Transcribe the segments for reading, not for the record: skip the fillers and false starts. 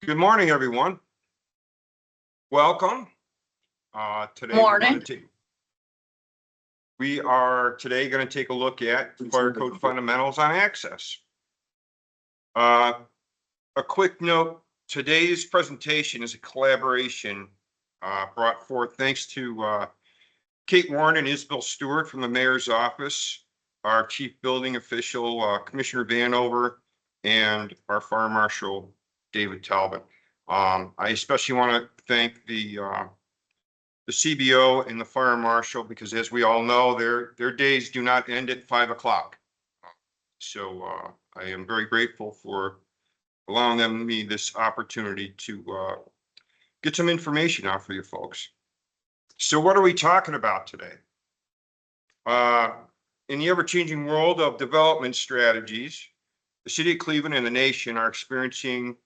Good morning, everyone. Welcome. Today Morning. we are today going to take a look at fire code fundamentals on access. A quick note, today's presentation is a collaboration brought forth thanks to Kate Warren and Isabel Stewart from the mayor's office, our chief building official, Commissioner Vanover, and our fire marshal, David Talbot. I especially want to thank the CBO and the fire marshal, because as we all know, their days do not end at 5 o'clock. So I am very grateful for allowing me this opportunity to get some information out for you folks. So what are we talking about today? In the ever-changing world of development strategies, the city of Cleveland and the nation are experiencing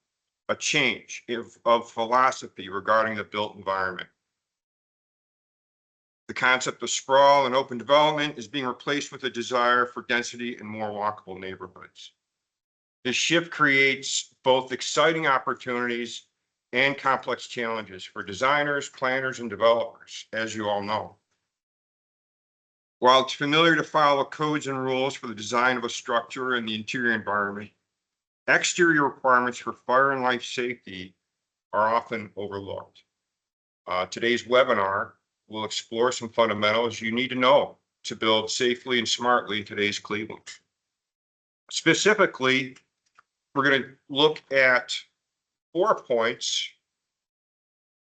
a change of philosophy regarding the built environment. The concept of sprawl and open development is being replaced with a desire for density and more walkable neighborhoods. This shift creates both exciting opportunities and complex challenges for designers, planners, and developers, as you all know. While it's familiar to follow codes and rules for the design of a structure and the interior environment, exterior requirements for fire and life safety are often overlooked. Today's webinar will explore some fundamentals you need to know to build safely and smartly in today's Cleveland. Specifically, we're going to look at 4 points: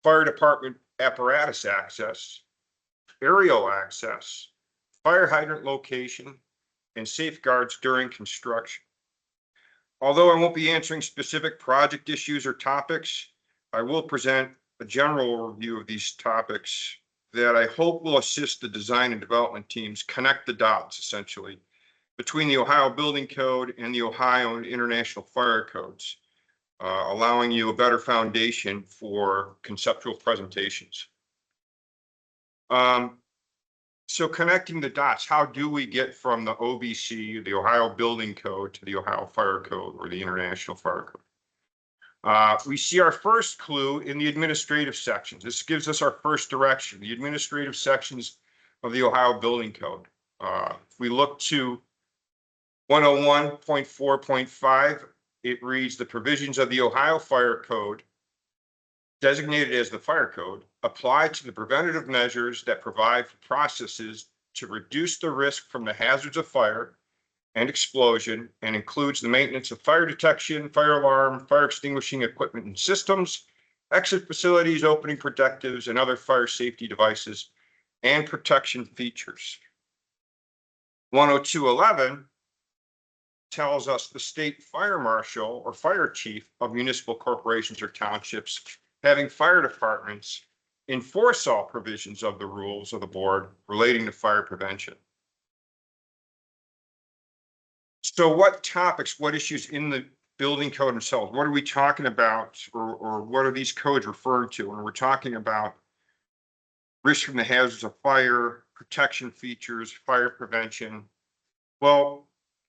fire department apparatus access, aerial access, fire hydrant location, and safeguards during construction. Although I won't be answering specific project issues or topics, I will present a general overview of these topics that I hope will assist the design and development teams connect the dots, essentially, between the Ohio Building Code and the Ohio and International Fire Codes, allowing you a better foundation for conceptual presentations. So connecting the dots, how do we get from the OBC, the Ohio Building Code, to the Ohio Fire Code or the International Fire Code? We see our first clue in the administrative sections. This gives us our first direction, the administrative sections of the Ohio Building Code. If we look to 101.4.5, it reads, the provisions of the Ohio Fire Code, designated as the fire code, apply to the preventative measures that provide for processes to reduce the risk from the hazards of fire and explosion, and includes the maintenance of fire detection, fire alarm, fire extinguishing equipment and systems, exit facilities, opening protectives, and other fire safety devices and protection features. 102.11 tells us the state fire marshal or fire chief of municipal corporations or townships having fire departments enforce all provisions of the rules of the board relating to fire prevention. So what topics, what issues in the building code themselves, what are we talking about, or what are these codes referring to when we're talking about risk from the hazards of fire, protection features, fire prevention? Well,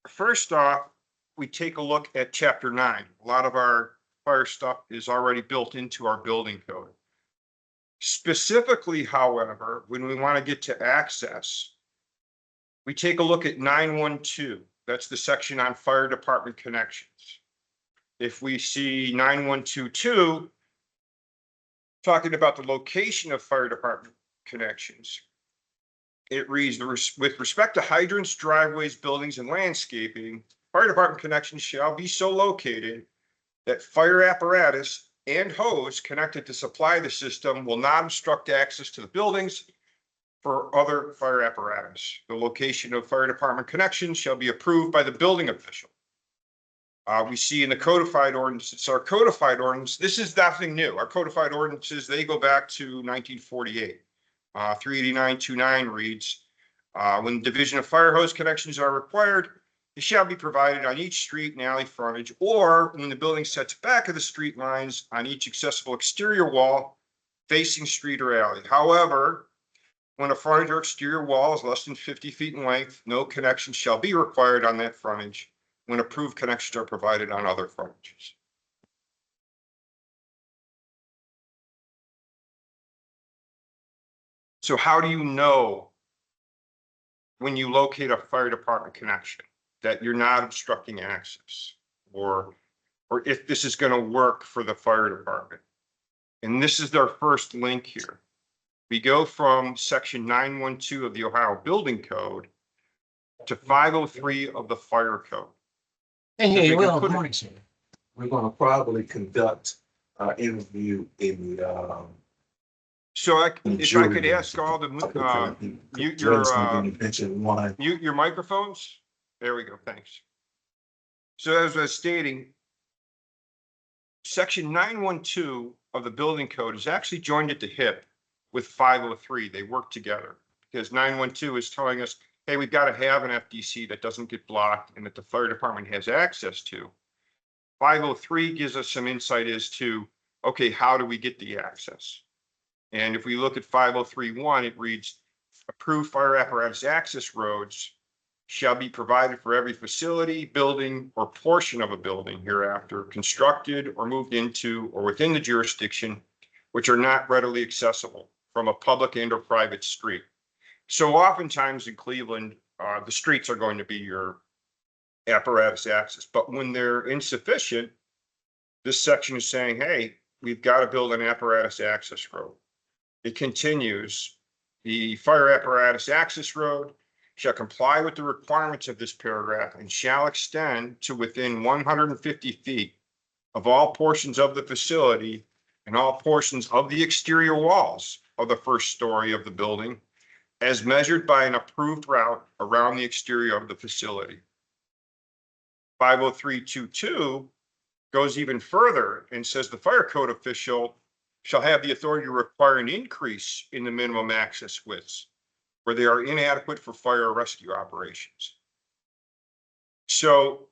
first off, we take a look at Chapter 9. A lot of our fire stuff is already built into our building code. Specifically, however, when we want to get to access, we take a look at 912. That's the section on fire department connections. If we see 9122 talking about the location of fire department connections, it reads, with respect to hydrants, driveways, buildings, and landscaping, fire department connections shall be so located that fire apparatus and hose connected to supply the system will not obstruct access to the buildings for other fire apparatus. The location of fire department connections shall be approved by the building official. We see in the codified ordinance, it's our codified ordinance. This is nothing new. Our codified ordinances, they go back to 1948. 38929 reads, when division of fire hose connections are required, they shall be provided on each street and alley frontage, or when the building sets back of the street lines on each accessible exterior wall facing street or alley. However, when a frontage or exterior wall is less than 50 feet in length, no connection shall be required on that frontage when approved connections are provided on other frontages. So how do you know when you locate a fire department connection that you're not obstructing access, or if this is going to work for the fire department? And this is our first link here. We go from section 912 of the Ohio Building Code to 503 of the Fire Code. Hey, we can well, put good it- morning, sir. We're gonna probably conduct our interview in the, So if I jury could room. ask all the, mute Judge's gonna your, give you mention one. mute your microphones. There we go. Thanks. So as I was stating, section 912 of the building code is actually joined at the hip with 503. They work together because 912 is telling us, hey, we've got to have an FDC that doesn't get blocked and that the fire department has access to. 503 gives us some insight as to, okay, how do we get the access? And if we look at 503.1, it reads, approved fire apparatus access roads shall be provided for every facility, building, or portion of a building hereafter constructed or moved into or within the jurisdiction which are not readily accessible from a public and or private street. So oftentimes in Cleveland, the streets are going to be your apparatus access, but when they're insufficient, this section is saying, hey, we've got to build an apparatus access road. It continues, the fire apparatus access road shall comply with the requirements of this paragraph and shall extend to within 150 feet of all portions of the facility and all portions of the exterior walls of the first story of the building as measured by an approved route around the exterior of the facility. 503.22 goes even further and says the fire code official shall have the authority to require an increase in the minimum access widths where they are inadequate for fire or rescue operations. So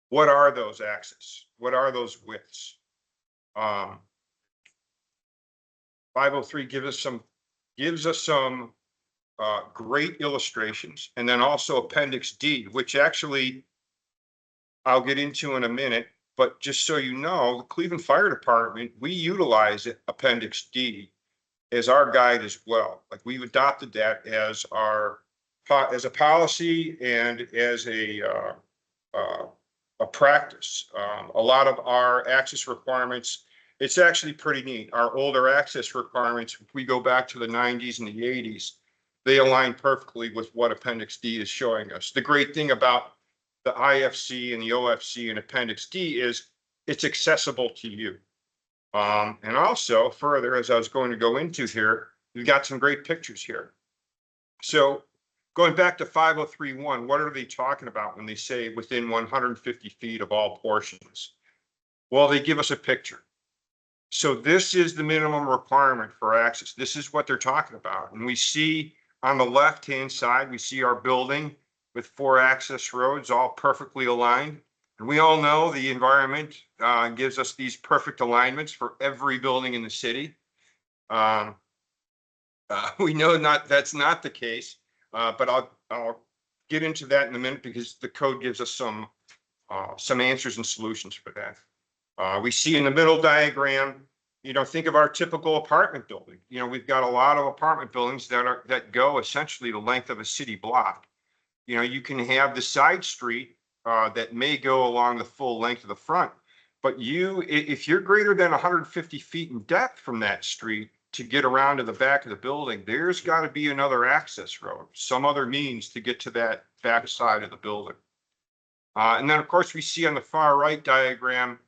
what are those access? What are those widths? 503 gives us some great illustrations, and then also Appendix D, which actually I'll get into in a minute. But just so you know, the Cleveland Fire Department, we utilize Appendix D as our guide as well. Like we've adopted that as a policy and as a practice. A lot of our access requirements, it's actually pretty neat. Our older access requirements, if we go back to the 90s and the 80s, they align perfectly with what Appendix D is showing us. The great thing about the IFC and the OFC and Appendix D is it's accessible to you. And also further, as I was going to go into here, we've got some great pictures here. So going back to 503.1, what are they talking about when they say within 150 feet of all portions? Well, they give us a picture. So this is the minimum requirement for access. This is what they're talking about. And we see on the left-hand side, we see our building with 4 access roads, all perfectly aligned. And we all know the environment gives us these perfect alignments for every building in the city. We know that's not the case, but I'll get into that in a minute because the code gives us some answers and solutions for that. We see in the middle diagram, think of our typical apartment building. We've got a lot of apartment buildings that go essentially the length of a city block. You can have the side street that may go along the full length of the front, but if you're greater than 150 feet in depth from that street to get around to the back of the building, there's got to be another access road, some other means to get to that back side of the building. And then of course we see on the far right diagram,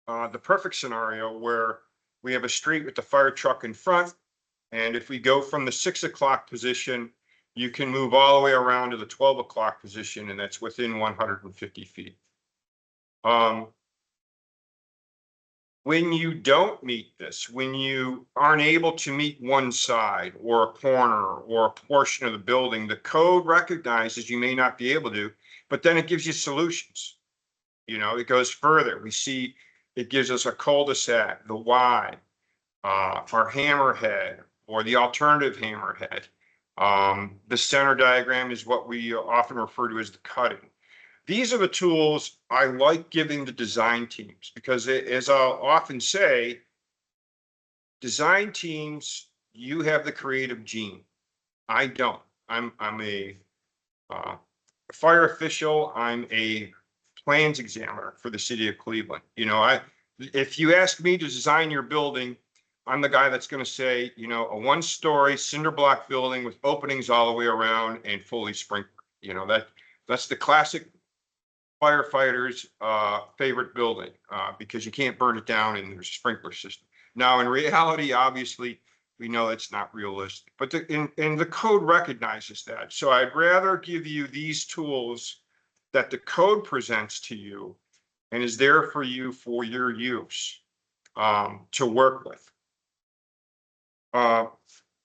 the perfect scenario where we have a street with the fire truck in front. And if we go from the 6 o'clock position, you can move all the way around to the 12 o'clock position, and that's within 150 feet. When you don't meet this, when you aren't able to meet one side or a corner or a portion of the building, the code recognizes you may not be able to, but then it gives you solutions. It goes further. We see it gives us a cul-de-sac, the Y, our hammerhead, or the alternative hammerhead. The center diagram is what we often refer to as the cutting. These are the tools I like giving the design teams because as I'll often say, design teams you have the creative gene. I don't. I'm a fire official. I'm a plans examiner for the city of Cleveland. If you ask me to design your building, I'm the guy that's going to say, a one-story cinder block building with openings all the way around and fully sprinkled. That's the classic firefighter's favorite building because you can't burn it down and there's a sprinkler system. Now, in reality, obviously, we know it's not realistic, but the code recognizes that. So I'd rather give you these tools that the code presents to you and is there for you for your use to work with.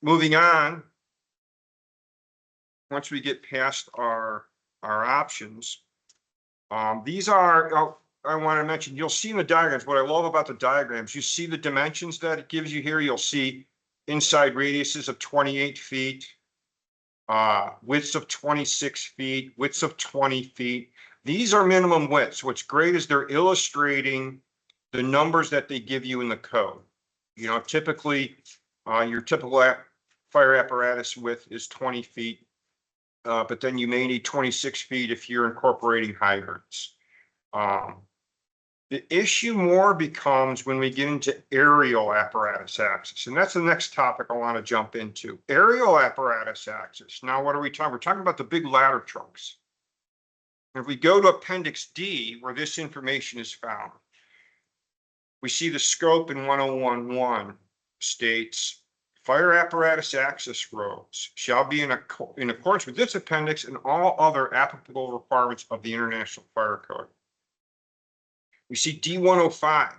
Moving on, once we get past our options, these are, I want to mention, you'll see in the diagrams, what I love about the diagrams, you see the dimensions that it gives you here. You'll see inside radiuses of 28 feet, widths of 26 feet, widths of 20 feet. These are minimum widths. What's great is they're illustrating the numbers that they give you in the code. Typically, your typical fire apparatus width is 20 feet, but then you may need 26 feet if you're incorporating hydrants. The issue more becomes when we get into aerial apparatus access, and that's the next topic I want to jump into. Aerial apparatus access. Now, what are we talking? We're talking about the big ladder trucks. If we go to Appendix D, where this information is found, we see the scope in 1011 states, fire apparatus access roads shall be in accordance with this appendix and all other applicable requirements of the International Fire Code. We see D105.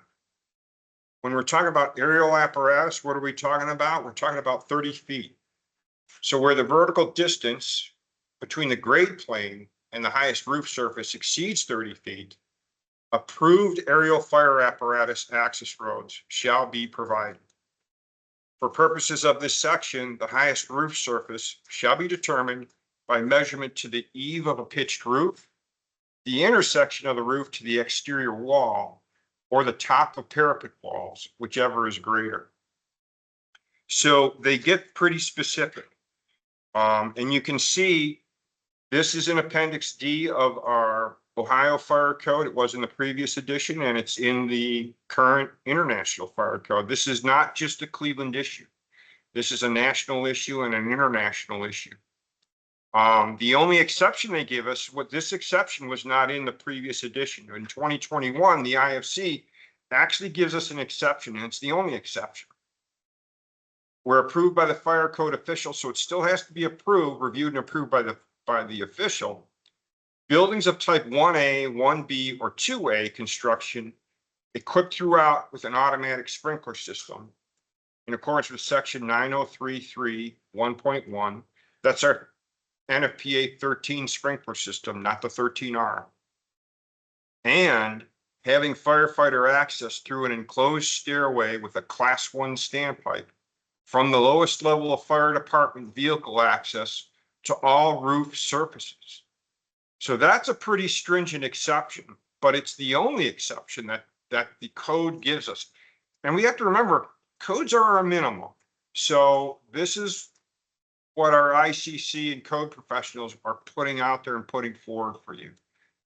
When we're talking about aerial apparatus, what are we talking about? We're talking about 30 feet. So where the vertical distance between the grade plane and the highest roof surface exceeds 30 feet, approved aerial fire apparatus access roads shall be provided. For purposes of this section, the highest roof surface shall be determined by measurement to the eave of a pitched roof, the intersection of the roof to the exterior wall, or the top of parapet walls, whichever is greater. So they get pretty specific. And you can see this is in Appendix D of our Ohio Fire Code. It was in the previous edition, and it's in the current International Fire Code. This is not just a Cleveland issue. This is a national issue and an international issue. The only exception they give us, this exception was not in the previous edition. In 2021, the IFC actually gives us an exception, and it's the only exception. We're approved by the fire code official, so it still has to be approved, reviewed, and approved by the official. Buildings of type 1A, 1B, or 2A construction equipped throughout with an automatic sprinkler system in accordance with section 9033 1.1. That's our NFPA 13 sprinkler system, not the 13R. And having firefighter access through an enclosed stairway with a class 1 standpipe from the lowest level of fire department vehicle access to all roof surfaces. So that's a pretty stringent exception, but it's the only exception that the code gives us. And we have to remember, codes are our minimum. So this is what our ICC and code professionals are putting out there and putting forward for you.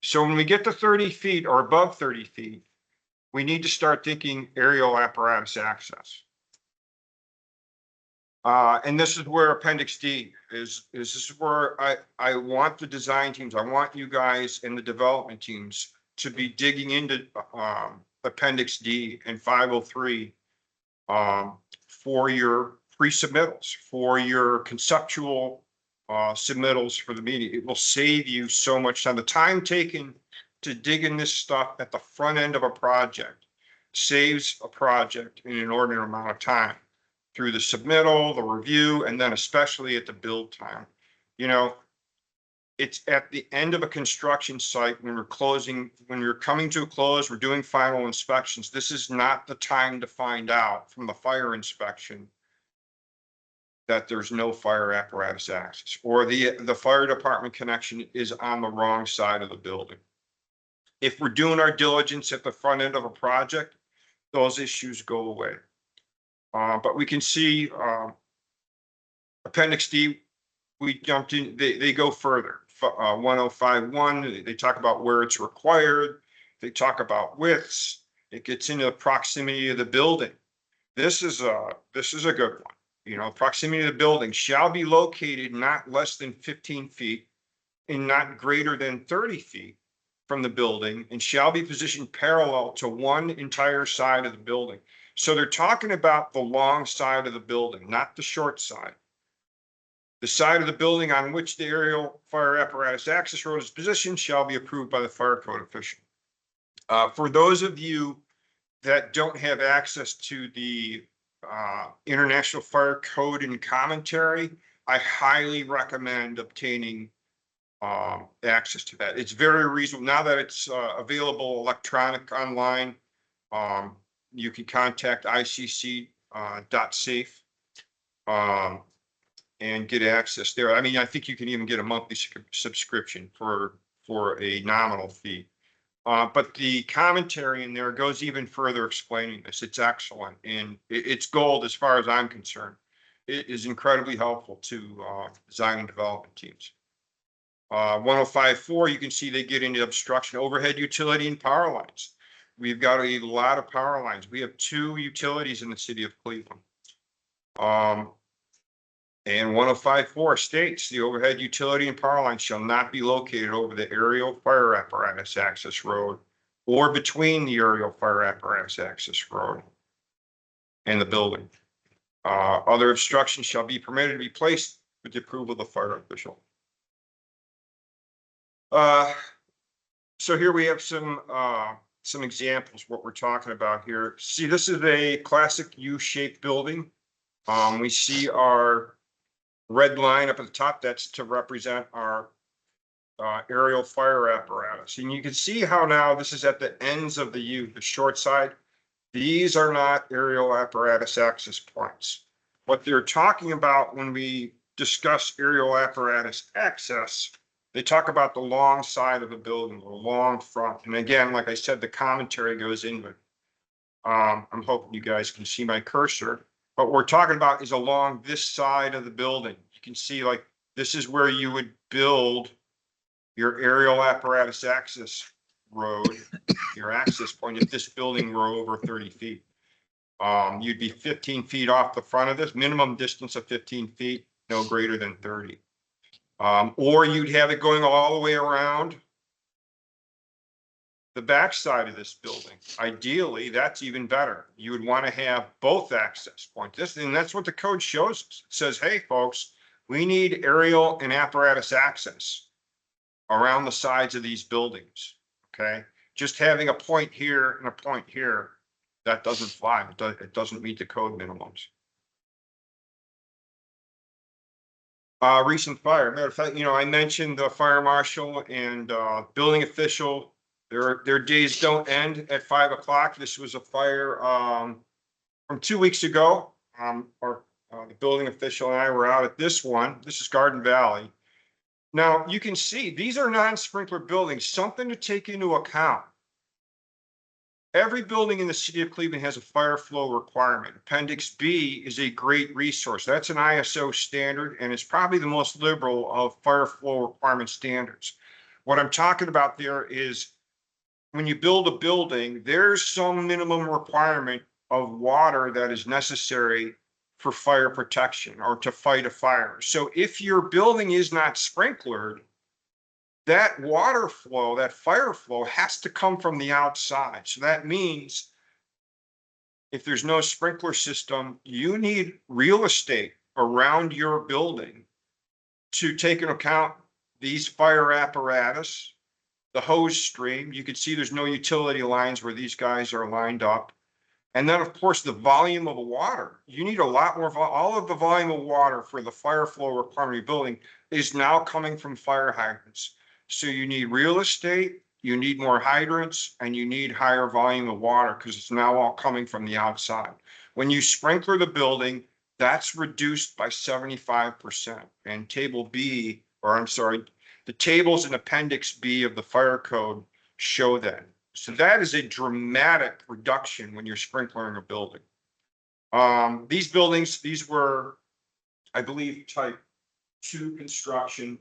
So when we get to 30 feet or above 30 feet, we need to start thinking aerial apparatus access. And this is where Appendix D is. This is where I want the design teams, I want you guys and the development teams to be digging into Appendix D and 503 for your pre-submittals, for your conceptual submittals for the meeting. It will save you so much time. The time taken to dig in this stuff at the front end of a project saves a project in an inordinate amount of time through the submittal, the review, and then especially at the build time. It's at the end of a construction site when we're coming to a close, we're doing final inspections. This is not the time to find out from the fire inspection that there's no fire apparatus access or the fire department connection is on the wrong side of the building. If we're doing our diligence at the front end of a project, those issues go away. But we can see Appendix D, we jumped in, they go further. 1051, they talk about where it's required. They talk about widths. It gets into the proximity of the building. This is a good one. You know, proximity of the building shall be located not less than 15 feet and not greater than 30 feet from the building and shall be positioned parallel to one entire side of the building. So they're talking about the long side of the building, not the short side. The side of the building on which the aerial fire apparatus access road is positioned shall be approved by the fire code official. For those of you that don't have access to the International Fire Code and commentary, I highly recommend obtaining access to that. It's very reasonable now that it's available electronic online. You can contact icc.safe and get access there. I mean, I think you can even get a monthly subscription for a nominal fee. But the commentary in there goes even further explaining this. It's excellent and it's gold as far as I'm concerned. It is incredibly helpful to design and development teams. 1054, you can see they get into obstruction, overhead utility and power lines. We've got a lot of power lines. We have 2 utilities in the city of Cleveland. And 1054 states the overhead utility and power line shall not be located over the aerial fire apparatus access road or between the aerial fire apparatus access road and the building. Other obstructions shall be permitted to be placed with the approval of the fire official. So here we have some examples what we're talking about here. See, this is a classic U-shaped building. We see our red line up at the top, that's to represent our aerial fire apparatus. And you can see how now this is at the ends of the U, the short side. These are not aerial apparatus access points. What they're talking about when we discuss aerial apparatus access, they talk about the long side of the building, the long front. And again, like I said, the commentary goes into it. I'm hoping you guys can see my cursor. What we're talking about is along this side of the building. You can see like this is where you would build your aerial apparatus access road, your access point if this building were over 30 feet. You'd be 15 feet off the front of this, minimum distance of 15 feet, no greater than 30. Or you'd have it going all the way around the back side of this building. Ideally, that's even better. You would want to have both access points. And that's what the code shows us. It says, hey, folks, we need aerial and apparatus access around the sides of these buildings. Okay. Just having a point here and a point here, that doesn't fly. It doesn't meet the code minimums. Recent fire. Matter of fact, you know, I mentioned the fire marshal and building official. Their days don't end at 5 o'clock. This was a fire from 2 weeks ago. The building official and I were out at this one. This is Garden Valley. Now you can see these are non-sprinkler buildings. Something to take into account. Every building in the city of Cleveland has a fire flow requirement. Appendix B is a great resource. That's an ISO standard, and it's probably the most liberal of fire flow requirement standards. What I'm talking about there is when you build a building, there's some minimum requirement of water that is necessary for fire protection or to fight a fire. So if your building is not sprinklered, that water flow, that fire flow has to come from the outside. So that means if there's no sprinkler system, you need real estate around your building to take into account these fire apparatus, the hose stream. You can see there's no utility lines where these guys are lined up. And then, of course, the volume of water. You need a lot more, all of the volume of water for the fire flow requirement of your building is now coming from fire hydrants. So you need real estate, you need more hydrants, and you need higher volume of water because it's now all coming from the outside. When you sprinkler the building, that's reduced by 75%. And table B, or I'm sorry, the tables in Appendix B of the fire code show that. So that is a dramatic reduction when you're sprinklering a building. These buildings, these were I believe, type 2 construction,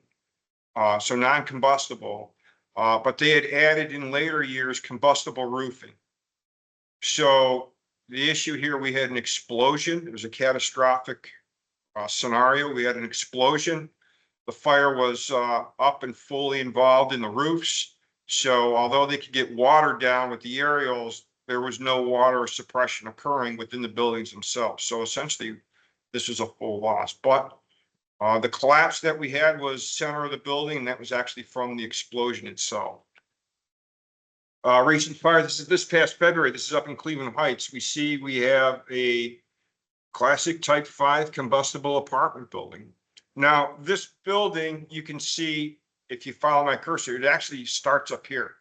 so non-combustible. But they had added in later years combustible roofing. So the issue here, we had an explosion. It was a catastrophic scenario. We had an explosion. The fire was up and fully involved in the roofs. So although they could get water down with the aerials, there was no water suppression occurring within the buildings themselves. So essentially, this was a full loss. But the collapse that we had was center of the building, and that was actually from the explosion itself. Recent fire, this is this past February, this is up in Cleveland Heights. We see we have a classic type 5 combustible apartment building. Now, this building, you can see, if you follow my cursor, it actually starts up here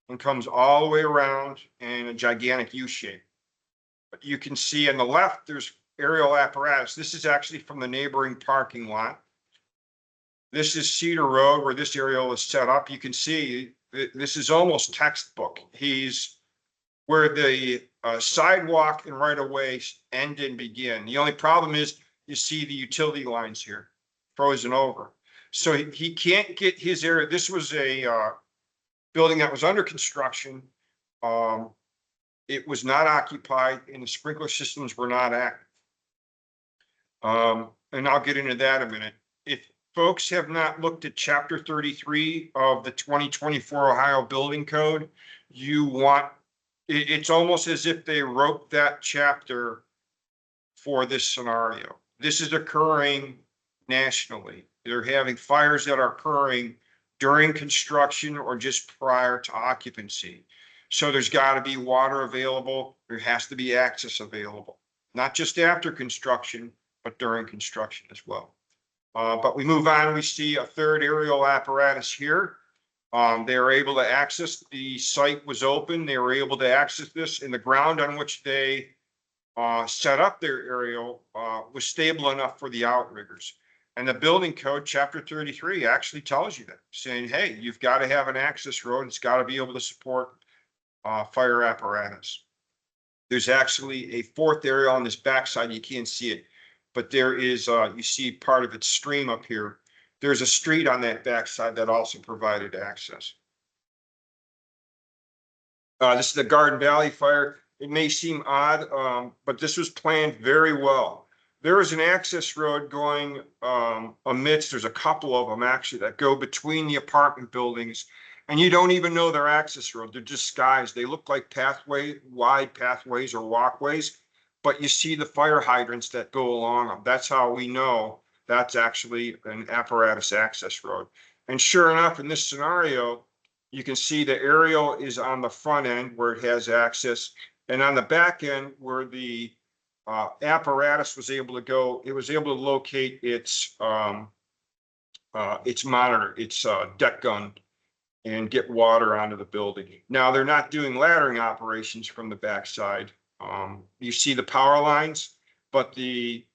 and comes all the way around in a gigantic U shape. But you can see on the left, there's aerial apparatus. This is actually from the neighboring parking lot. This is Cedar Road where this aerial is set up. You can see this is almost textbook. He's where the sidewalk and right of way end and begin. The only problem is you see the utility lines here frozen over. So he can't get his area. This was a building that was under construction. It was not occupied and the sprinkler systems were not active. And I'll get into that in a minute. If folks have not looked at chapter 33 of the 2024 Ohio Building Code, it's almost as if they wrote that chapter for this scenario. This is occurring nationally. They're having fires that are occurring during construction or just prior to occupancy. So there's got to be water available. There has to be access available, not just after construction, but during construction as well. But we move on, we see a third aerial apparatus here. They were able to access, the site was open. They were able to access this, and the ground on which they set up their aerial was stable enough for the outriggers. And the building code, chapter 33, actually tells you that, saying, hey, you've got to have an access road. It's got to be able to support fire apparatus. There's actually a fourth aerial on this backside. You can't see it, but there is, you see part of its stream up here. There's a street on that backside that also provided access. This is the Garden Valley fire. It may seem odd, but this was planned very well. There is an access road going amidst, there's a couple of them actually that go between the apartment buildings, and you don't even know they're access road. They're disguised. They look like wide pathways or walkways, but you see the fire hydrants that go along them. That's how we know that's actually an apparatus access road. And sure enough, in this scenario, you can see the aerial is on the front end where it has access, and on the back end where the apparatus was able to go, it was able to locate its monitor, its deck gun, and get water onto the building. Now they're not doing laddering operations from the backside. You see the power lines, but the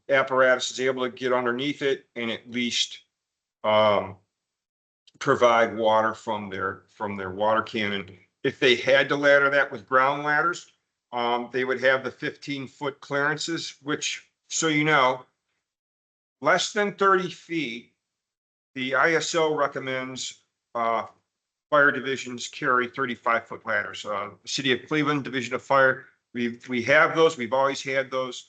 apparatus is able to get underneath it and at least provide water from their water cannon. If they had to ladder that with ground ladders, they would have the 15-foot clearances, which, so you know, less than 30 feet, the ISO recommends fire divisions carry 35-foot ladders. The City of Cleveland Division of Fire, we have those, we've always had those.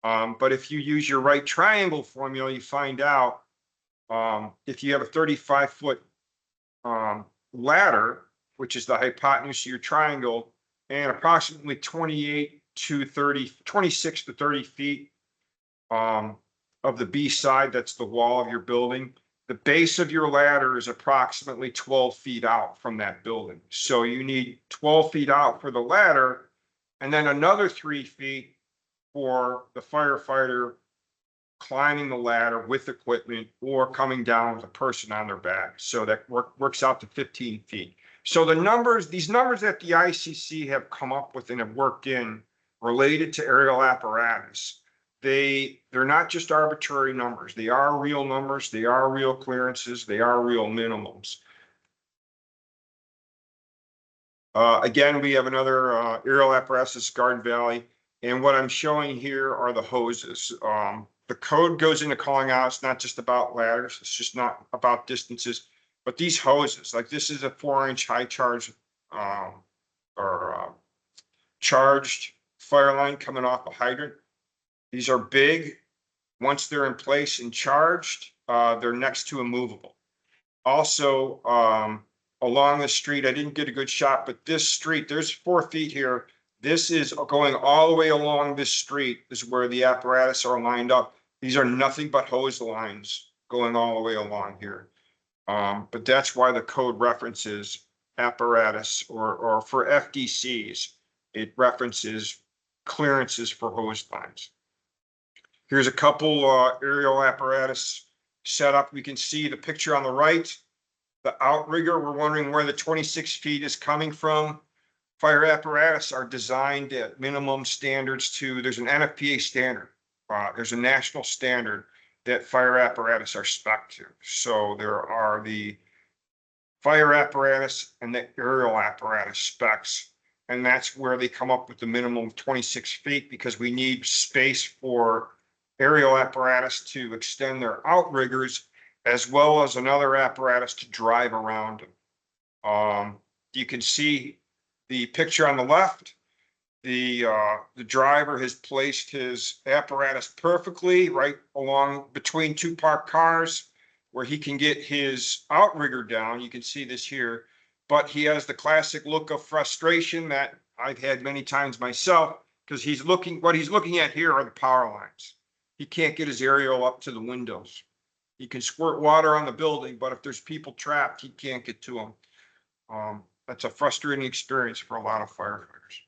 But if you use your right triangle formula, you find out if you have a 35-foot ladder, which is the hypotenuse of your triangle, and approximately 26 to 30 feet of the B side, that's the wall of your building. The base of your ladder is approximately 12 feet out from that building. So you need 12 feet out for the ladder, and then another 3 feet for the firefighter climbing the ladder with equipment or coming down with a person on their back. So that works out to 15 feet. So the numbers, these numbers that the ICC have come up with and have worked in related to aerial apparatus, they're not just arbitrary numbers. They are real numbers. They are real clearances. They are real minimums. Again, we have another aerial apparatus, Garden Valley. And what I'm showing here are the hoses. The the code goes into calling out, it's not just about ladders, it's just not about distances. But these hoses, like this is a 4-inch high charge, or charged fire line coming off a hydrant. These are big. Once they're in place and charged, they're next to immovable. Also, along the street, I didn't get a good shot, but this street, there's 4 feet here. This is going all the way along this street is where the apparatus are lined up. These are nothing but hose lines going all the way along here. But that's why the code references apparatus, or for FDCs, it references clearances for hose lines. Here's a couple aerial apparatus setup. We can see the picture on the right. The outrigger, we're wondering where the 26 feet is coming from. Fire apparatus are designed at minimum standards there's an NFPA standard. There's a national standard that fire apparatus are spec to. So there are the fire apparatus and the aerial apparatus specs. And that's where they come up with the minimum of 26 feet, because we need space for aerial apparatus to extend their outriggers, as well as another apparatus to drive around them. You can see the picture on the left. The driver has placed his apparatus perfectly right along between 2 parked cars, where he can get his outrigger down. You can see this here, but he has the classic look of frustration that I've had many times myself, because what he's looking at here are the power lines. He can't get his aerial up to the windows. He can squirt water on the building, but if there's people trapped, he can't get to them. That's a frustrating experience for a lot of firefighters.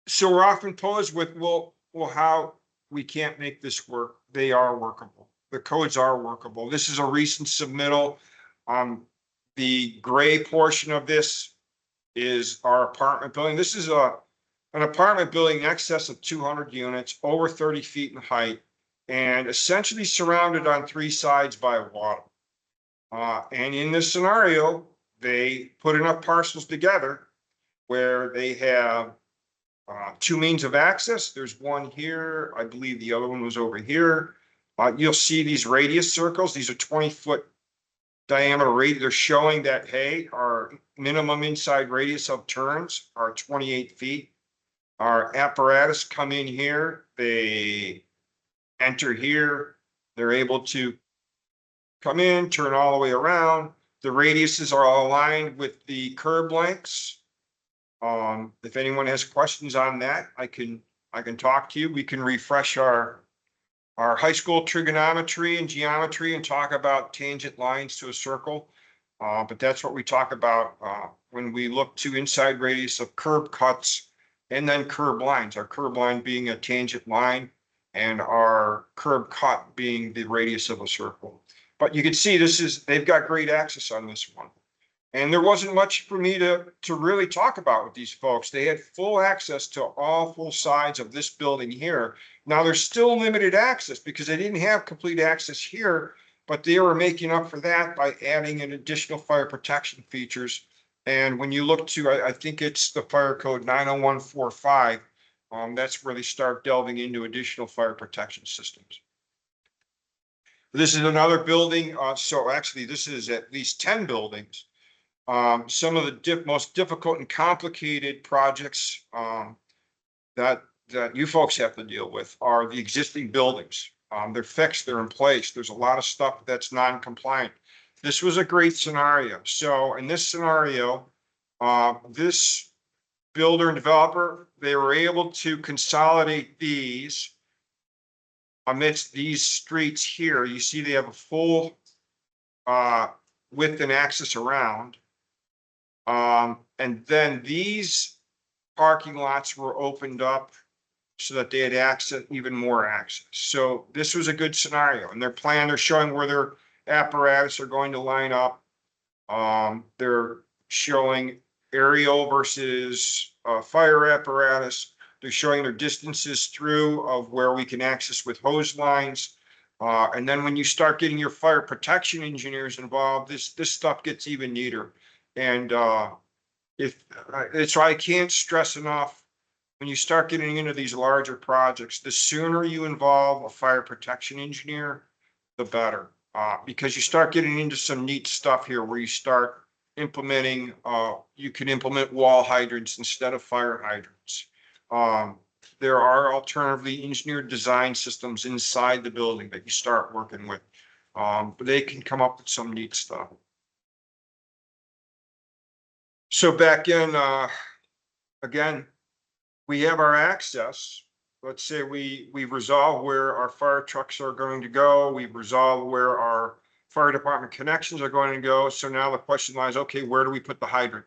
So we're often posed with, well, how we can't make this work. They are workable. The codes are workable. This is a recent submittal. The gray portion of this is our apartment building. This is an apartment building in excess of 200 units, over 30 feet in height, and essentially surrounded on 3 sides by water. And in this scenario, they put enough parcels together where they have 2 means of access. There's one here. I believe the other one was over here. You'll see these radius circles. These are 20-foot diameter radius. They're showing that, hey, our minimum inside radius of turns are 28 feet. Our apparatus come in here. They enter here. They're able to come in, turn all the way around. The radiuses are all aligned with the curb lengths. If anyone has questions on that, I can talk to you. We can refresh our high school trigonometry and geometry and talk about tangent lines to a circle. But that's what we talk about when we look to inside radius of curb cuts and then curb lines. Our curb line being a tangent line and our curb cut being the radius of a circle. But you can see they've got great access on this one. And there wasn't much for me to really talk about with these folks. They had full access to all full sides of this building here. Now there's still limited access because they didn't have complete access here, but they were making up for that by adding an additional fire protection features. And when you look to, I think it's the fire code 90145, that's where they start delving into additional fire protection systems. This is another building. So actually this is at least 10 buildings. Some of the most difficult and complicated projects that you folks have to deal with are the existing buildings. They're fixed, they're in place. There's a lot of stuff that's non-compliant. This was a great scenario. So in this scenario, this builder and developer, they were able to consolidate these amidst these streets here. You see they have a full width and access around. And then these parking lots were opened up so that they had access, even more access. So this was a good scenario, and their plan, they're showing where their apparatus are going to line up. They're showing aerial versus fire apparatus. They're showing their distances through of where we can access with hose lines. And then when you start getting your fire protection engineers involved, this stuff gets even neater. And so I can't stress enough, when you start getting into these larger projects, the sooner you involve a fire protection engineer, the better. Because you start getting into some neat stuff here where you start implementing, you can implement wall hydrants instead of fire hydrants. There are alternatively engineered design systems inside the building that you start working with. But they can come up with some neat stuff. So back in, again, we have our access. Let's say we resolve where our fire trucks are going to go. We've resolved where our fire department connections are going to go. So now the question lies, okay, where do we put the hydrant?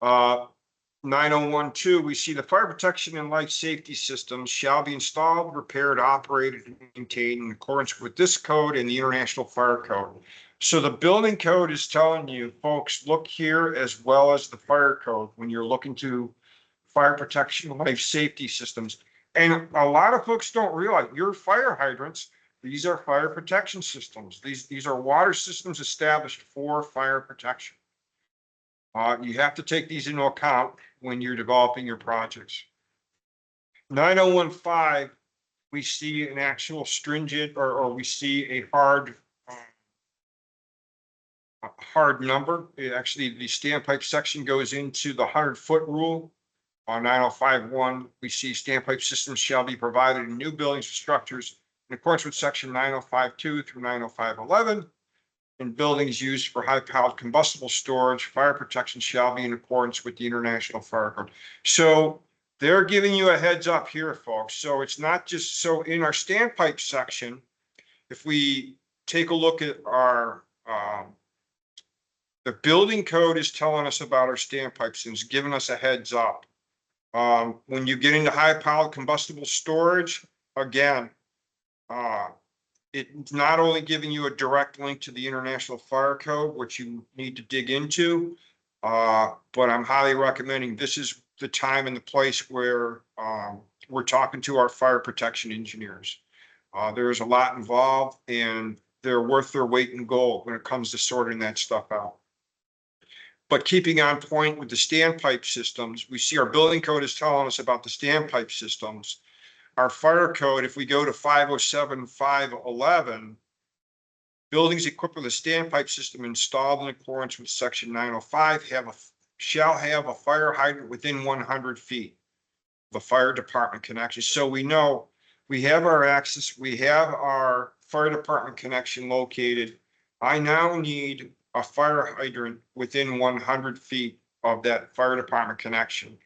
9012, we see the fire protection and life safety systems shall be installed, repaired, operated, and maintained in accordance with this code and the International Fire Code. So the building code is telling you, folks, look here as well as the fire code when you're looking to fire protection and life safety systems. And a lot of folks don't realize your fire hydrants, these are fire protection systems. These are water systems established for fire protection. You have to take these into account when you're developing your projects. 9015, we see an actual stringent, or we see a hard number. Actually, the standpipe section goes into the 100-foot rule. On 9051, we see standpipe systems shall be provided in new buildings or structures in accordance with section 9052 through 90511. In buildings used for high-powered combustible storage, fire protection shall be in accordance with the International Fire Code. So they're giving you a heads up here, folks. So it's not just, so in our standpipe section, if we take a look at our, the building code is telling us about our standpipes and it's giving us a heads up. When you get into high-powered combustible storage, again, it's not only giving you a direct link to the International Fire Code, which you need to dig into, but I'm highly recommending this is the time and the place where we're talking to our fire protection engineers. There's a lot involved and they're worth their weight in gold when it comes to sorting that stuff out. But keeping on point with the standpipe systems, we see our building code is telling us about the standpipe systems. Our fire code, if we go to 507-511, buildings equipped with a standpipe system installed in accordance with section 905 shall have a fire hydrant within 100 feet of a fire department connection. So we know we have our access, we have our fire department connection located. I now need a fire hydrant within 100 feet of that fire department connection.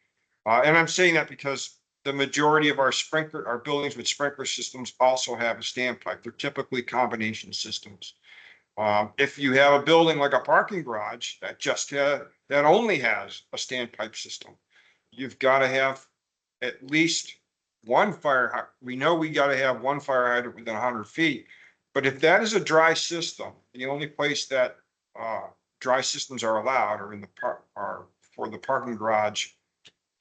And I'm saying that because the majority of our buildings with sprinkler systems also have a standpipe. They're typically combination systems. If you have a building like a parking garage that that only has a standpipe system, you've got to have at least one fire hydrant. We know we got to have one fire hydrant within 100 feet. But if that is a dry system, the only place that dry systems are allowed are in the for the parking garage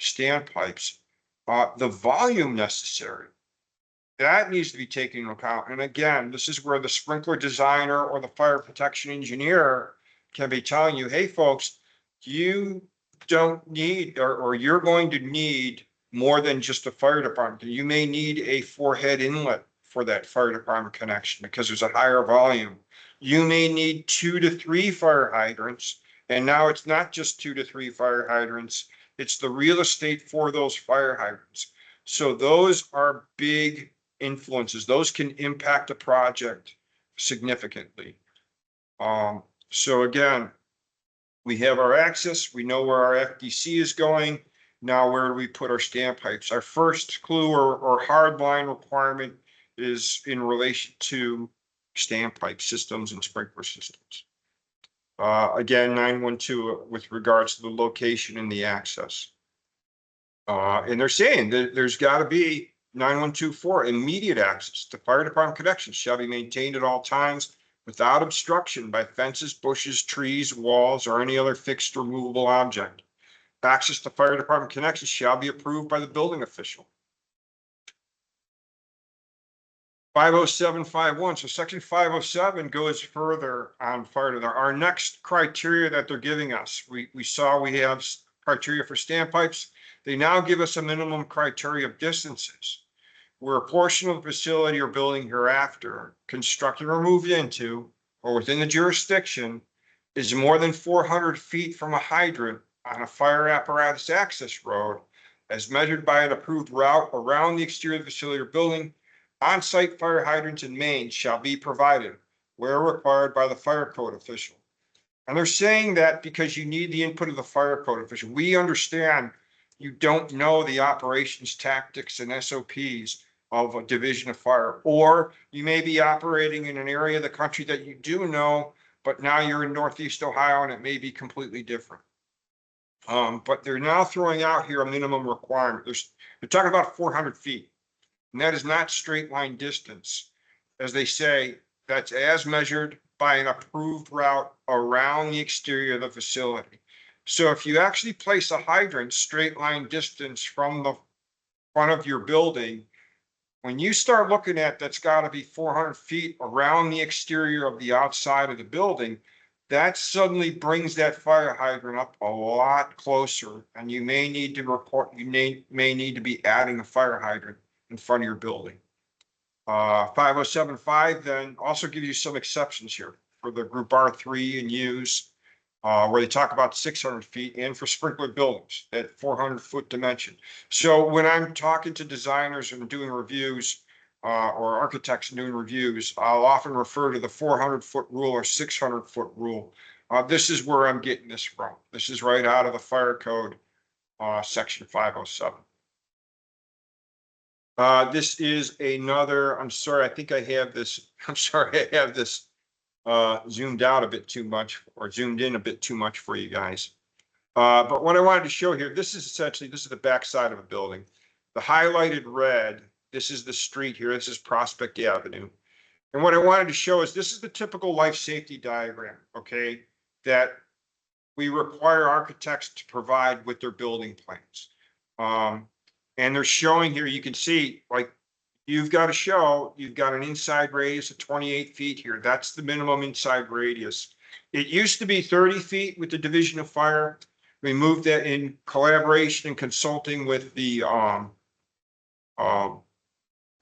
standpipes. The volume necessary, that needs to be taken into account. And again, this is where the sprinkler designer or the fire protection engineer can be telling you, hey, folks, you don't need, or you're going to need more than just a fire department. You may need a 4-head inlet for that fire department connection because there's a higher volume. You may need 2 to 3 fire hydrants. And now it's not just 2 to 3 fire hydrants. It's the real estate for those fire hydrants. So those are big influences. Those can impact a project significantly. So again, we have our access. We know where our FDC is going. Now, where do we put our standpipes? Our first clue or hard line requirement is in relation to standpipe systems and sprinkler systems. Again, 912 with regards to the location and the access. And they're saying that there's got to be 9124 immediate access to fire department connections shall be maintained at all times without obstruction by fences, bushes, trees, walls, or any other fixed or movable object. Access to fire department connections shall be approved by the building official. 50751. So section 507 goes further on fire. Our next criteria that they're giving us, we saw we have criteria for standpipes. They now give us a minimum criteria of distances where a portion of the facility or building hereafter constructed or moved into or within the jurisdiction is more than 400 feet from a hydrant on a fire apparatus access road as measured by an approved route around the exterior of the facility or building. On-site fire hydrants and mains shall be provided where required by the fire code official. And they're saying that because you need the input of the fire code official. We understand you don't know the operations tactics and SOPs of a division of fire, or you may be operating in an area of the country that you do know, but now you're in Northeast Ohio and it may be completely different. But they're now throwing out here a minimum requirement. They're talking about 400 feet. And that is not straight line distance. As they say, that's as measured by an approved route around the exterior of the facility. So if you actually place a hydrant straight line distance from the front of your building, when you start looking at that's got to be 400 feet around the exterior of the outside of the building, that suddenly brings that fire hydrant up a lot closer, and you may need to report, you may need to be adding a fire hydrant in front of your building. 5075 then also gives you some exceptions here for the group R3 and U's, where they talk about 600 feet and for sprinkler buildings at 400-foot dimension. So when I'm talking to designers and doing reviews, or architects doing reviews, I'll often refer to the 400-foot rule or 600-foot rule. This is where I'm getting this from. This is right out of the fire code, section 507. This is another, I'm sorry, I think I have this, I'm sorry, I have this zoomed out a bit too much or zoomed in a bit too much for you guys. But what I wanted to show here, this is essentially, this is the back side of a building. The highlighted red, this is the street here, this is Prospect Avenue. And what I wanted to show is this is the typical life safety diagram, okay, that we require architects to provide with their building plans. And they're showing here, you can see, like, you've got to show, you've got an inside radius of 28 feet here. That's the minimum inside radius. It used to be 30 feet with the Division of Fire. We moved that in collaboration and consulting with the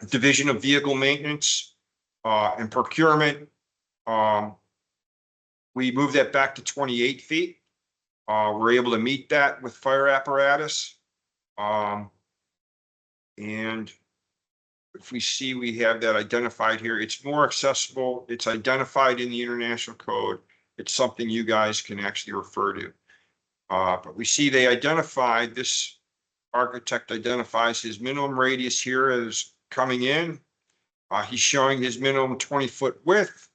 Division of Vehicle Maintenance and Procurement. We moved that back to 28 feet. We're able to meet that with fire apparatus. And if we see, we have that identified here. It's more accessible. It's identified in the international code. It's something you guys can actually refer to. But we see they identified, this architect identifies his minimum radius here as coming in. He's showing his minimum 20-foot width.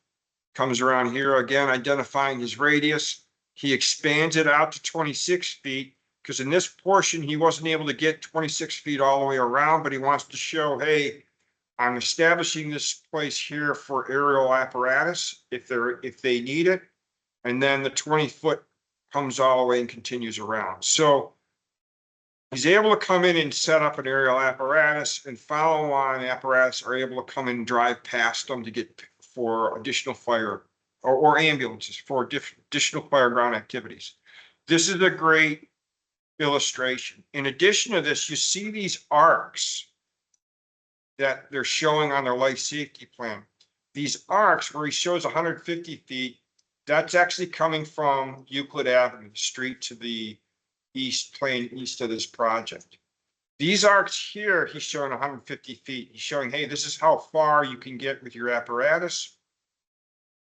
Comes around here again, identifying his radius. He expands it out to 26 feet. Because in this portion, he wasn't able to get 26 feet all the way around, but he wants to show, hey, I'm establishing this place here for aerial apparatus if they need it. And then the 20-foot comes all the way and continues around. So he's able to come in and set up an aerial apparatus, and follow-on apparatus are able to come in and drive past them to get for additional fire or ambulances for additional fire ground activities. This is a great illustration. In addition to this, you see these arcs that they're showing on their life safety plan. These arcs where he shows 150 feet, that's actually coming from Euclid Avenue, the street to the east, plain east of this project. These arcs here, he's showing 150 feet. He's showing, hey, this is how far you can get with your apparatus.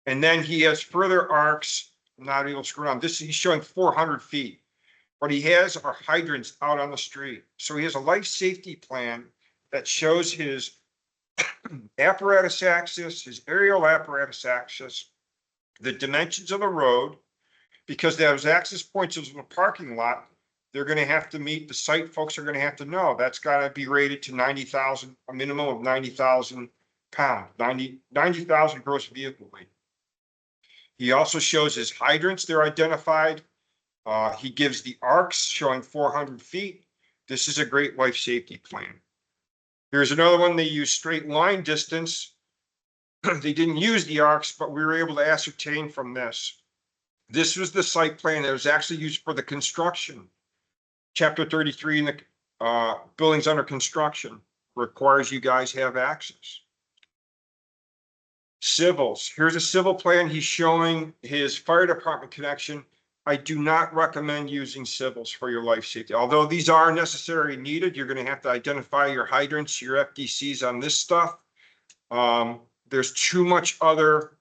And then he has further arcs. I'm not able to screw on. This, he's showing 400 feet. What he has are hydrants out on the street. So he has a life safety plan that shows his apparatus access, his aerial apparatus access, the dimensions of the road, because those access points of the parking lot, they're going to have to meet, the site folks are going to have to know that's got to be rated to 90,000, a minimum of 90,000 pounds, 90,000 gross vehicle weight. He also shows his hydrants, they're identified. He gives the arcs showing 400 feet. This is a great life safety plan. Here's another one. They use straight line distance. They didn't use the arcs, but we were able to ascertain from this. This was the site plan that was actually used for the construction Chapter 33 in the buildings under construction requires you guys have access. Civils, here's a civil plan. He's showing his fire department connection. I do not recommend using civils for your life safety. Although these are necessary and needed, you're going to have to identify your hydrants, your FDCs on this stuff. There's too much other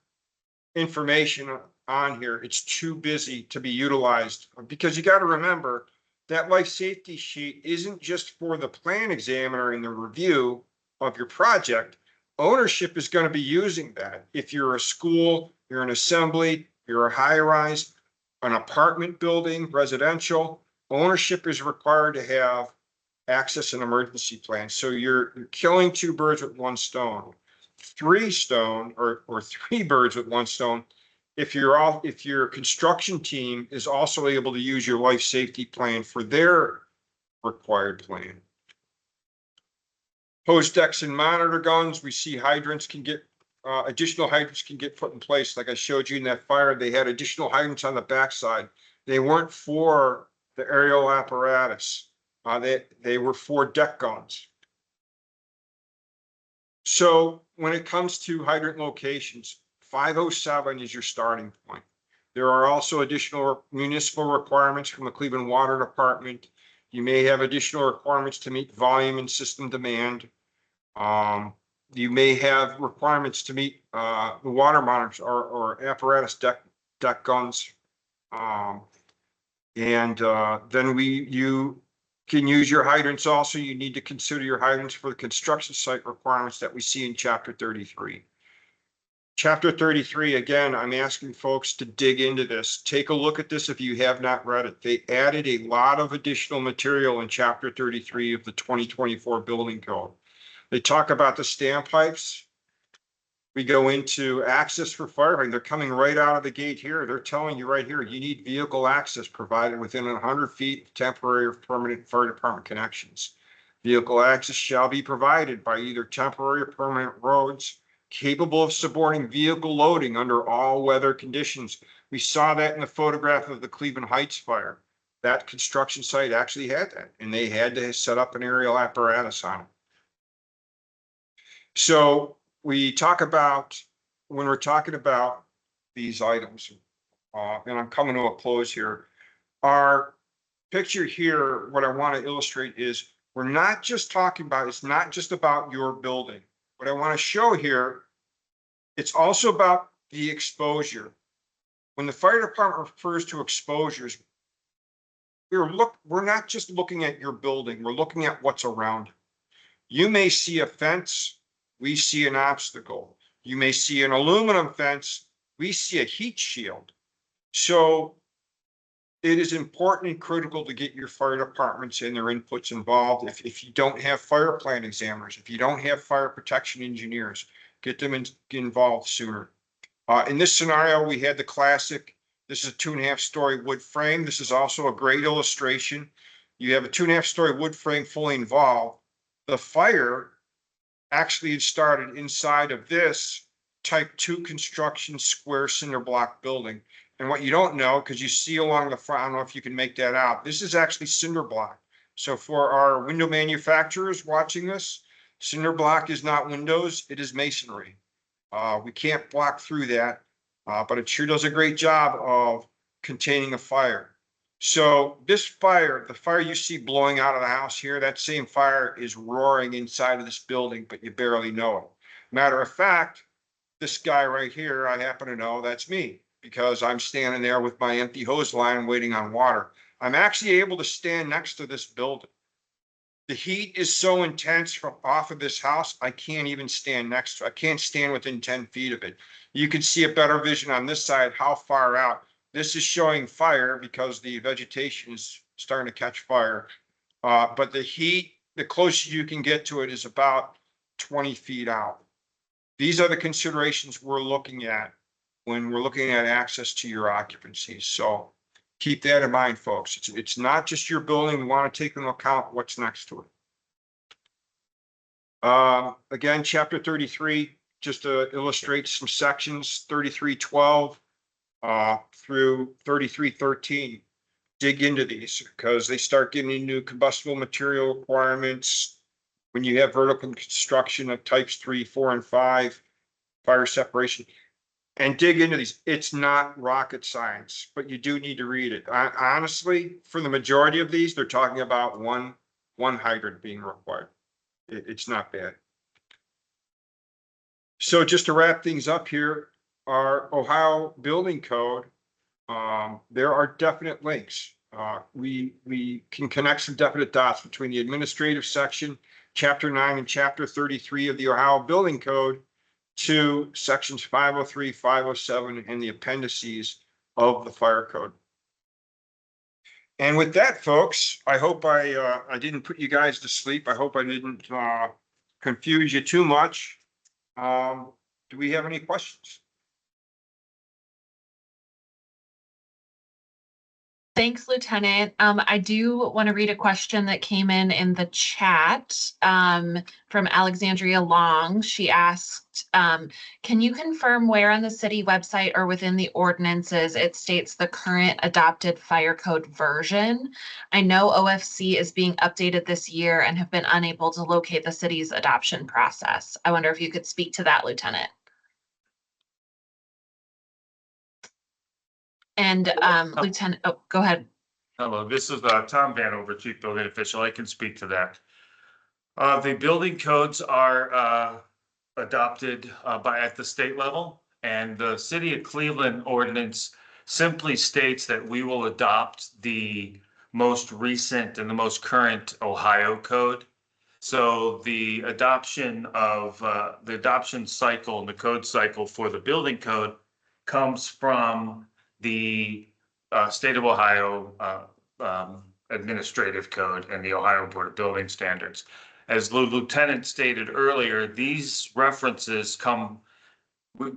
information on here. It's too busy to be utilized, because you got to remember that life safety sheet isn't just for the plan examiner in the review of your project. Ownership is going to be using that. If you're a school, you're an assembly, you're a high rise, an apartment building, residential, ownership is required to have access and emergency plans. So you're killing two birds with one stone. Three birds with one stone. If your construction team is also able to use your life safety plan for their required plan. Hose decks and monitor guns, we see hydrants can get, additional hydrants can get put in place. Like I showed you in that fire, they had additional hydrants on the backside. They weren't for the aerial apparatus. They were for deck guns. So when it comes to hydrant locations, 507 is your starting point. There are also additional municipal requirements from the Cleveland Water Department. You may have additional requirements to meet volume and system demand. You may have requirements to meet the water monitors or apparatus deck guns. Then you can use your hydrants also. You need to consider your hydrants for the construction site requirements that we see in Chapter 33. Chapter 33, again, I'm asking folks to dig into this. Take a look at this if you have not read it. They added a lot of additional material in Chapter 33 of the 2024 Building Code. They talk about the standpipes. We go into access for firefighting. They're coming right out of the gate here. They're telling you right here, you need vehicle access provided within 100 feet of temporary or permanent fire department connections. Vehicle access shall be provided by either temporary or permanent roads capable of supporting vehicle loading under all weather conditions. We saw that in the photograph of the Cleveland Heights fire. That construction site actually had that, and they had to set up an aerial apparatus on it. So we talk about, when we're talking about these items, and I'm coming to a close here, our picture here, what I want to illustrate is we're not just talking about, it's not just about your building. What I want to show here, it's also about the exposure. When the fire department refers to exposures, we're not just looking at your building, we're looking at what's around it. You may see a fence, we see an obstacle. You may see an aluminum fence, we see a heat shield. So it is important and critical to get your fire departments and their inputs involved. If you don't have fire plan examiners, if you don't have fire protection engineers, get them involved sooner. In this scenario, we had the classic, this is a 2.5-story wood frame. This is also a great illustration. You have a 2.5-story wood frame fully involved. The fire actually had started inside of this type 2 construction square cinder block building. And what you don't know, because you see along the front, I don't know if you can make that out, this is actually cinder block. So for our window manufacturers watching this, cinder block is not windows, it is masonry. We can't block through that, but it sure does a great job of containing a fire. So this fire, the fire you see blowing out of the house here, that same fire is roaring inside of this building, but you barely know it. Matter of fact, this guy right here, I happen to know that's me, because I'm standing there with my empty hose line waiting on water. I'm actually able to stand next to this building. The heat is so intense from off of this house, I can't even stand next to it. I can't stand within 10 feet of it. You can see a better vision on this side, how far out. This is showing fire because the vegetation is starting to catch fire. But the heat, the closer you can get to it is about 20 feet out. These are the considerations we're looking at when we're looking at access to your occupancies. So keep that in mind, folks. It's not just your building. We want to take into account what's next to it. Again, Chapter 33, just to illustrate some sections, 3312 through 3313. dig into these because they start getting into combustible material requirements. When you have vertical construction of types 3, 4, and 5, fire separation, and dig into these. It's not rocket science, but you do need to read it. Honestly, for the majority of these, they're talking about one hydrant being required. It's not bad. So just to wrap things up here, our Ohio Building Code, there are definite links. We can connect some definite dots between the administrative section, chapter 9 and chapter 33 of the Ohio Building Code to sections 503, 507, and the appendices of the fire code. And with that, folks, I hope I didn't put you guys to sleep. I hope I didn't confuse you too much. Do we have any questions? Thanks, Lieutenant. I do want to read a question that came in the chat from Alexandria Long. She asked, can you confirm where on the city website or within the ordinances it states the current adopted fire code version? I know OFC is being updated this year and have been unable to locate the city's adoption process. I wonder if you could speak to that, Lieutenant. And Lieutenant, oh, go ahead. Hello, this is Tom Vanover, Chief Building Official. I can speak to that. The building codes are adopted at the state level, and the City of Cleveland ordinance simply states that we will adopt the most recent and the most current Ohio code. So the adoption cycle and the code cycle for the building code comes from the state of Ohio administrative code and the Ohio Board of Building Standards. As the lieutenant stated earlier, these references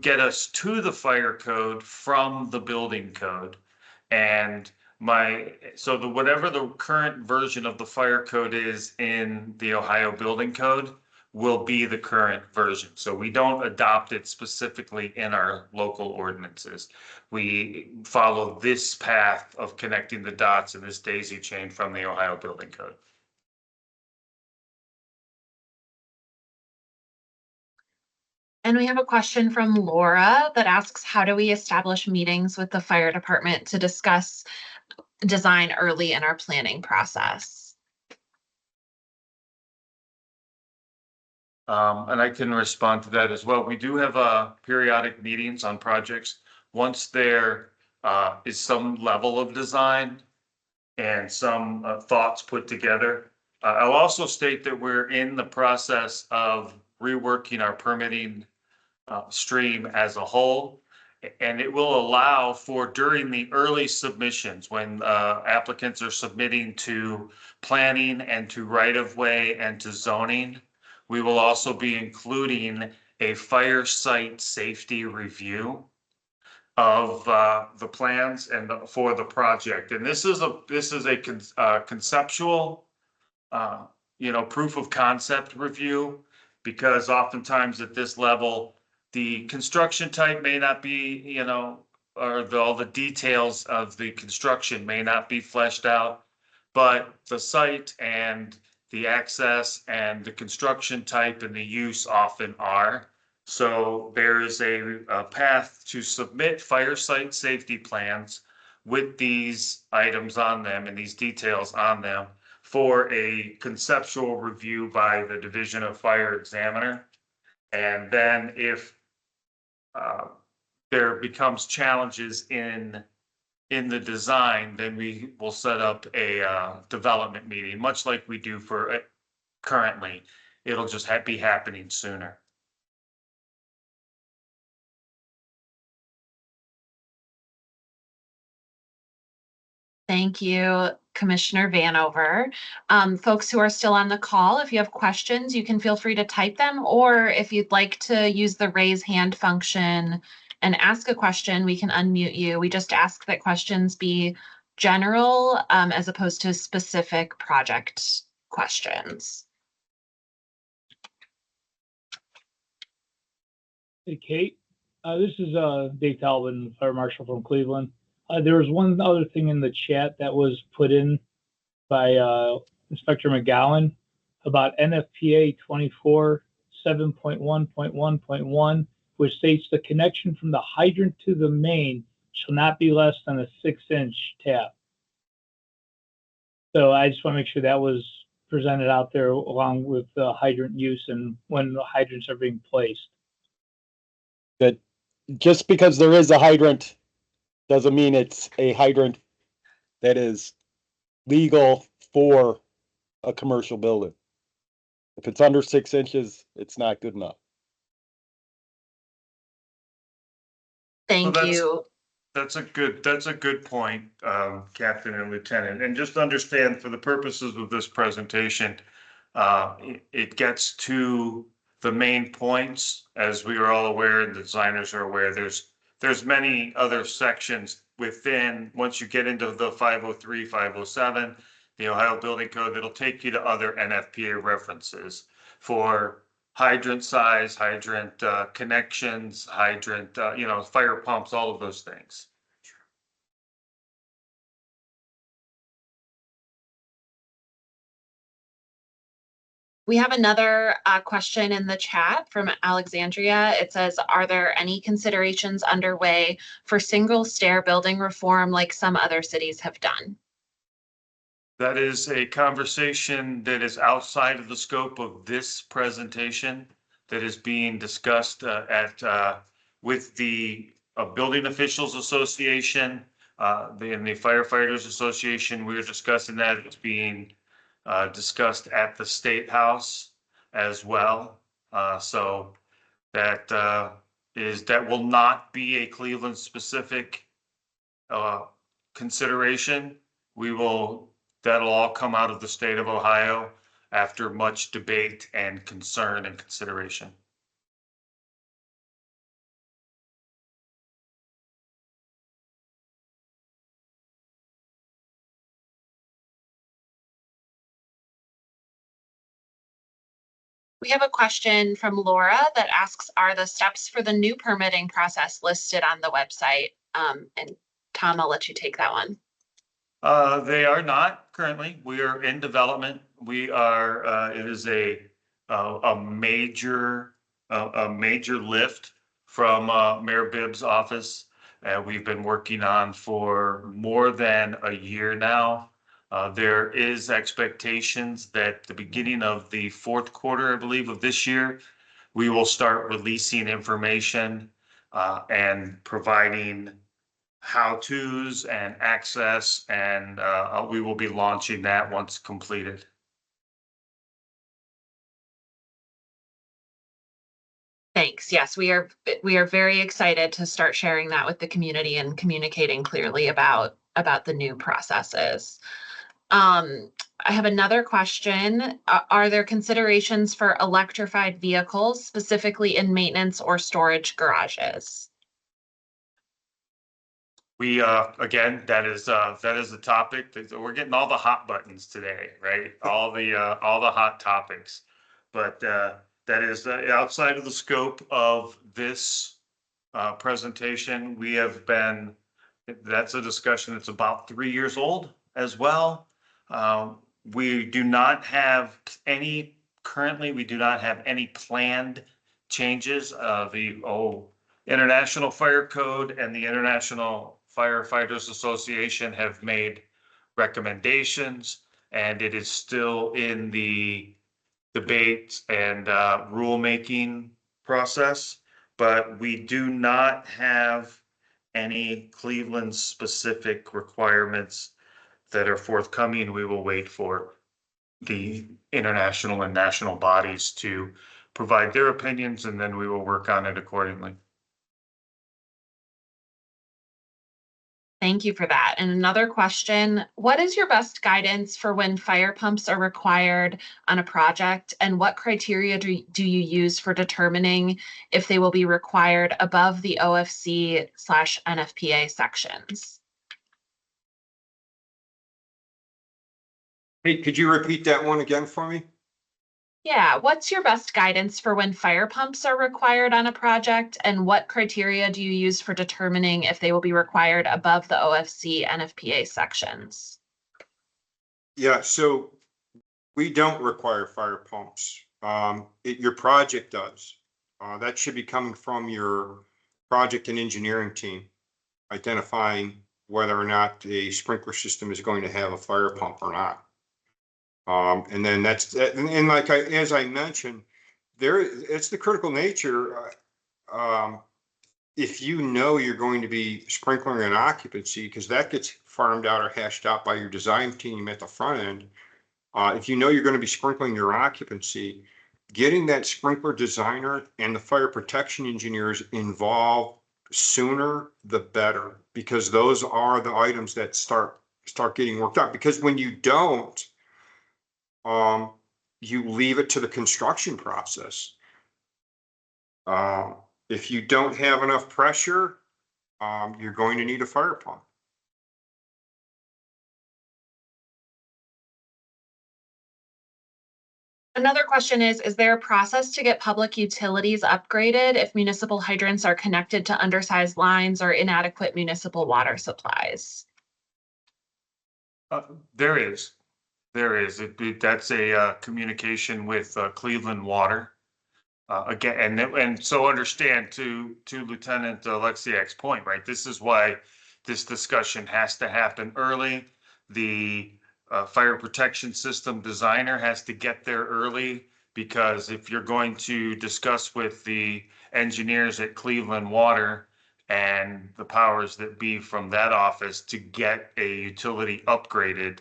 get us to the fire code from the building code. And whatever the current version of the fire code is in the Ohio Building Code will be the current version. So we don't adopt it specifically in our local ordinances. We follow this path of connecting the dots in this daisy chain from the Ohio Building Code. And we have a question from Laura that asks, how do we establish meetings with the fire department to discuss design early in our planning process? And I can respond to that as well. We do have periodic meetings on projects. Once there is some level of design and some thoughts put together. I'll also state that we're in the process of reworking our permitting stream as a whole. And it will allow for during the early submissions when applicants are submitting to planning and to right-of-way and to zoning. We will also be including a fire site safety review of the plans and for the project. And this is a conceptual, proof of concept review, because oftentimes at this level, the construction type may not be, all the details of the construction may not be fleshed out, but the site and the access and the construction type and the use often are. So there is a path to submit fire site safety plans with these items on them and these details on them for a conceptual review by the Division of Fire Examiner. And then if there becomes challenges in the design, then we will set up a development meeting, much like we do for currently. It'll just be happening sooner. Thank you, Commissioner Vanover. Folks who are still on the call, if you have questions, you can feel free to type them, or if you'd like to use the raise hand function and ask a question, we can unmute you. We just ask that questions be general as opposed to specific project questions. Hey, Kate. This is Dave Talbot, Fire Marshal from Cleveland. There was one other thing in the chat that was put in by Inspector McGowan about NFPA 24.7.1.1.1, which states the connection from the hydrant to the main shall not be less than a 6-inch tap. So I just want to make sure that was presented out there along with the hydrant use and when the hydrants are being placed. That just because there is a hydrant doesn't mean it's a hydrant that is legal for a commercial building. If it's under 6 inches, it's not good enough. Thank that's- you. That's a good point, Captain and Lieutenant. And just understand for the purposes of this presentation, it gets to the main points, as we are all aware, and the designers are aware, there's many other sections within, once you get into the 503, 507, the Ohio Building Code, that'll take you to other NFPA references for hydrant size, hydrant connections, hydrant, fire pumps, all of those things. We have another question in the chat from Alexandria. It says, are there any considerations underway for single stair building reform like some other cities have done? That is a conversation that is outside of the scope of this presentation that is being discussed with the Building Officials Association, and the Firefighters Association. We are discussing that. It's being discussed at the State House as well. So that that will not be a Cleveland specific consideration. That'll all come out of the state of Ohio after much debate and concern and consideration. We have a question from Laura that asks, are the steps for the new permitting process listed on the website? And Tom, I'll let you take that one. They are not currently. We are in development. We are, it is a major lift from Mayor Bibb's office. We've been working on for more than a year now. There is expectations that the beginning of the fourth quarter, I believe, of this year, we will start releasing information and providing how-tos and access, and we will be launching that once completed. Thanks. Yes, we are very excited to start sharing that with the community and communicating clearly about the new processes. I have another question. Are there considerations for electrified vehicles, specifically in maintenance or storage garages? We, again, that is a topic that we're getting all the hot buttons today, right? All the hot topics. But that is outside of the scope of this presentation. That's a discussion that's about 3 years old as well. We do not have any planned changes. The International Fire Code and the International Firefighters Association have made recommendations, and it is still in the debate and rulemaking process, but we do not have any Cleveland specific requirements that are forthcoming. We will wait for the international and national bodies to provide their opinions, and then we will work on it accordingly. Thank you for that. And another question, what is your best guidance for when fire pumps are required on a project, and what criteria do you use for determining if they will be required above the OFC/NFPA sections? Hey, could you repeat that one again for me? Yeah, what's your best guidance for when fire pumps are required on a project? And what criteria do you use for determining if they will be required above the OFC NFPA sections? Yeah, so we don't require fire pumps. Your project does. That should be coming from your project and engineering team, identifying whether or not a sprinkler system is going to have a fire pump or not. And then that's, and like as I mentioned, it's the critical nature. If you know you're going to be sprinkling an occupancy, because that gets farmed out or hashed out by your design team at the front end. If you know you're going to be sprinkling your occupancy, getting that sprinkler designer and the fire protection engineers involved sooner the better, because those are the items that start getting worked out. Because when you don't, you leave it to the construction process. If you don't have enough pressure, you're going to need a fire pump. Another question is there a process to get public utilities upgraded if municipal hydrants are connected to undersized lines or inadequate municipal water supplies? There is. That's a communication with Cleveland Water. Again, and so understand to Lieutenant Alexiak's point, right? This is why this discussion has to happen early. The fire protection system designer has to get there early, because if you're going to discuss with the engineers at Cleveland Water and the powers that be from that office to get a utility upgraded,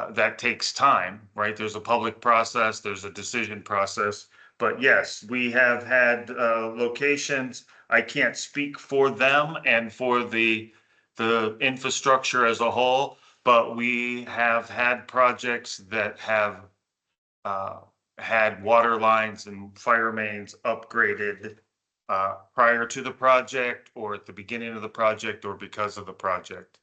that takes time, right? There's a public process, there's a decision process. But yes, we have had locations. I can't speak for them and for the infrastructure as a whole, but we have had projects that have had water lines and fire mains upgraded prior to the project, or at the beginning of the project, or because of the project.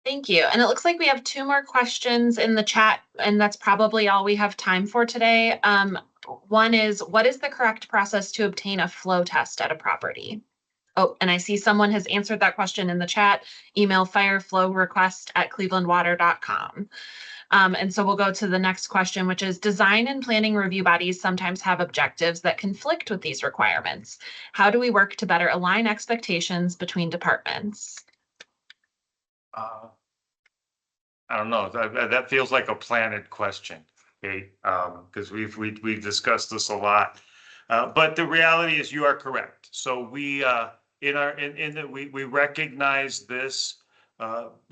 Thank you. And it looks like we have two more questions in the chat, and that's probably all we have time for today. One is, what is the correct process to obtain a flow test at a property? Oh, and I see someone has answered that question in the chat. Email fireflowrequest@clevelandwater.com. And so we'll go to the next question, which is, design and planning review bodies sometimes have objectives that conflict with these requirements. How do we work to better align expectations between departments? I don't know, that feels like a planted question, okay? Because we've discussed this a lot. But the reality is you are correct. So we we recognize this.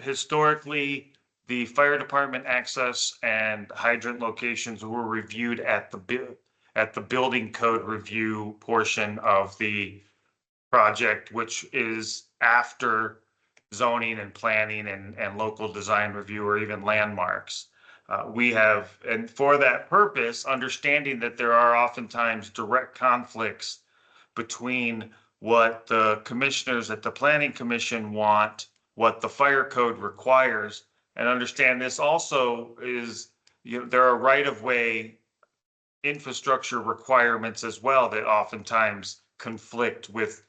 Historically, the fire department access and hydrant locations were reviewed at the building code review portion of the project, which is after zoning and planning and local design review, or even landmarks. We have, and for that purpose, understanding that there are oftentimes direct conflicts between what the commissioners at the planning commission want, what the fire code requires, and understand this also is, there are right-of-way infrastructure requirements as well that oftentimes conflict with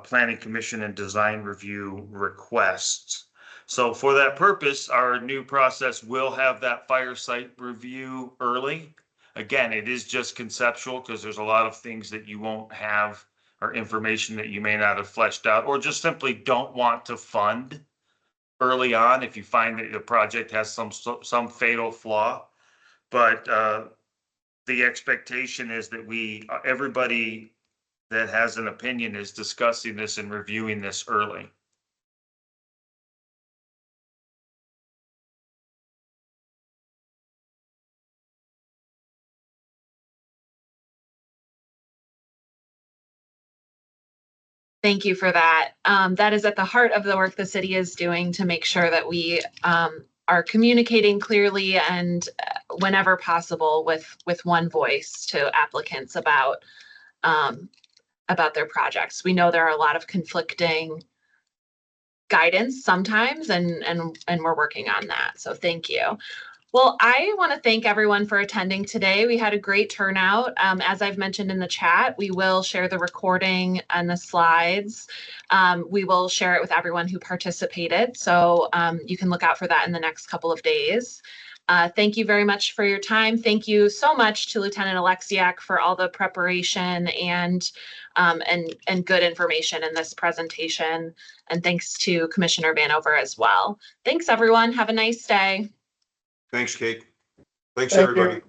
planning commission and design review requests. So for that purpose, our new process will have that fire site review early. Again, it is just conceptual, because there's a lot of things that you won't have, or information that you may not have fleshed out, or just simply don't want to fund early on if you find that the project has some fatal flaw. But the expectation is that everybody that has an opinion is discussing this and reviewing this early. Thank you for that. That is at the heart of the work the city is doing to make sure that we are communicating clearly and whenever possible with one voice to applicants about their projects. We know there are a lot of conflicting guidance sometimes, and we're working on that. So thank you. Well, I want to thank everyone for attending today. We had a great turnout. As I've mentioned in the chat, we will share the recording and the slides. We will share it with everyone who participated. So you can look out for that in the next couple of days. Thank you very much for your time. Thank you so much to Lieutenant Alexiak for all the preparation and good information in this presentation. And thanks to Commissioner Vanover as well. Thanks, everyone. Have a nice day. Thanks, Kate. Thanks, Thank you. everybody.